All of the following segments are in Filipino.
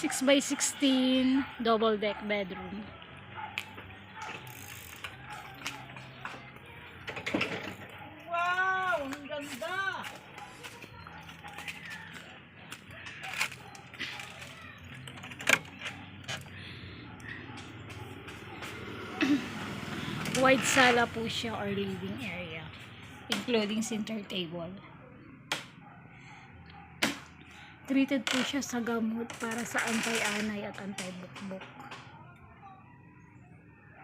6x16 double deck bedroom. Wow! Ang ganda! Wide sala po siya or living area, including center table. Treated po siya sa gamot para sa anti-anay at anti-bukbok.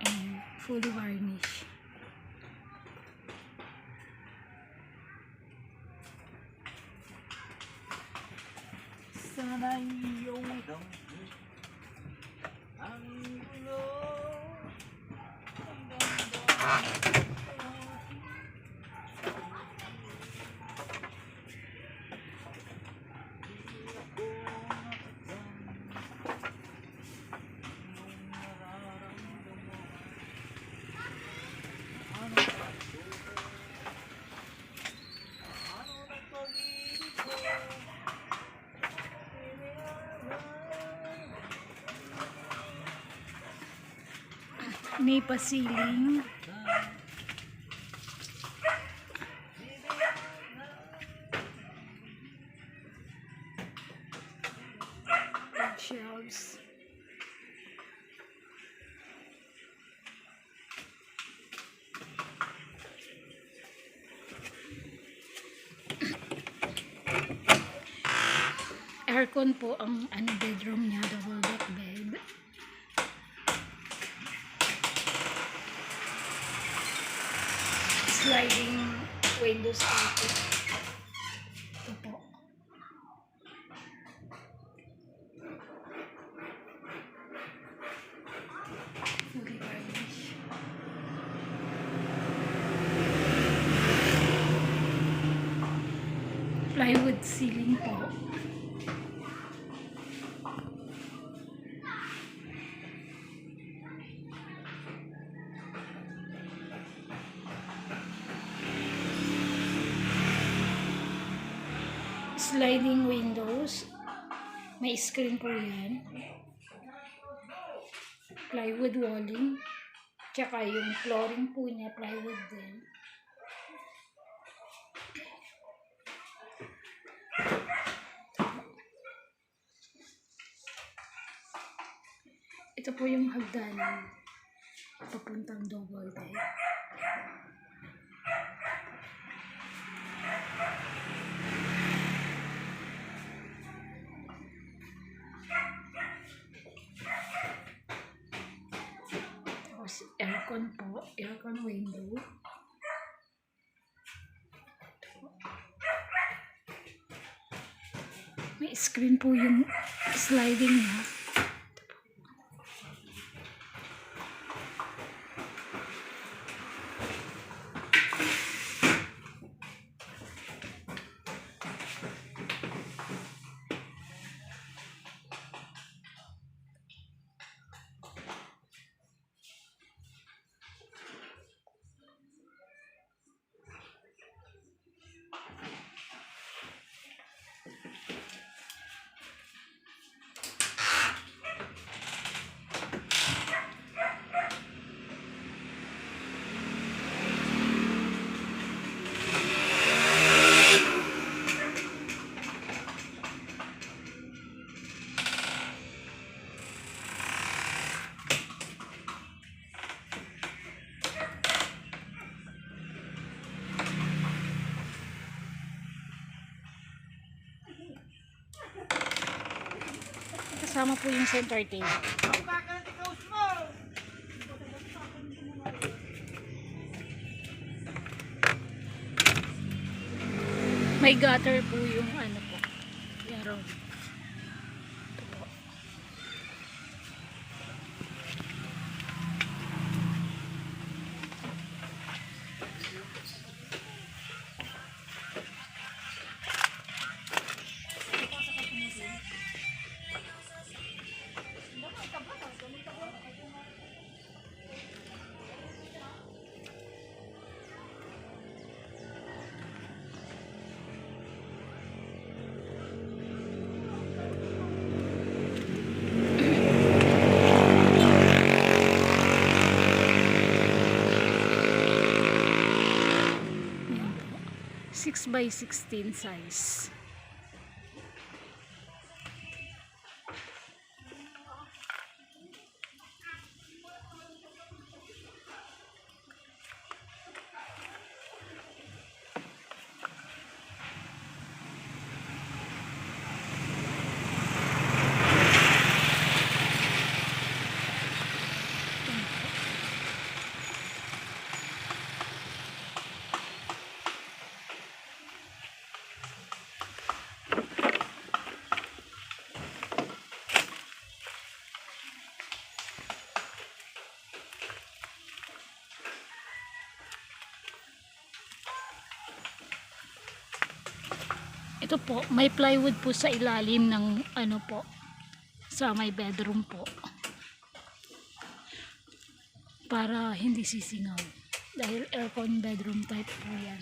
And fully varnished. Sana iyong damhin ang gulo. Ang ganda. May pasiling. Shelves. Aircon po ang bedroom niya, double deck bed. Sliding windows dito. Ito po. Fully varnished. Plywood ceiling po. Sliding windows. May screen po yan. Plywood walling. Tsaka yung flooring po niya, plywood din. Ito po yung hagdanan papuntang double deck. Aircon po, aircon window. May screen po yung sliding niya. Kasama po yung center table. May gutter po yung ano po. Yarong. Ito po. 6x16 size. Ito po, may plywood po sa ilalim ng ano po, sa may bedroom po. Para hindi sisingaw. Dahil aircon bedroom type po yan.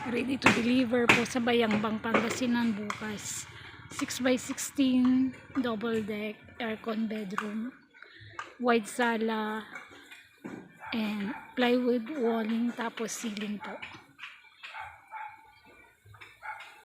Ready to deliver po sa Bayambang, Pangasinan bukas. 6x16 double deck aircon bedroom, wide sala, and plywood walling, tapos ceiling po.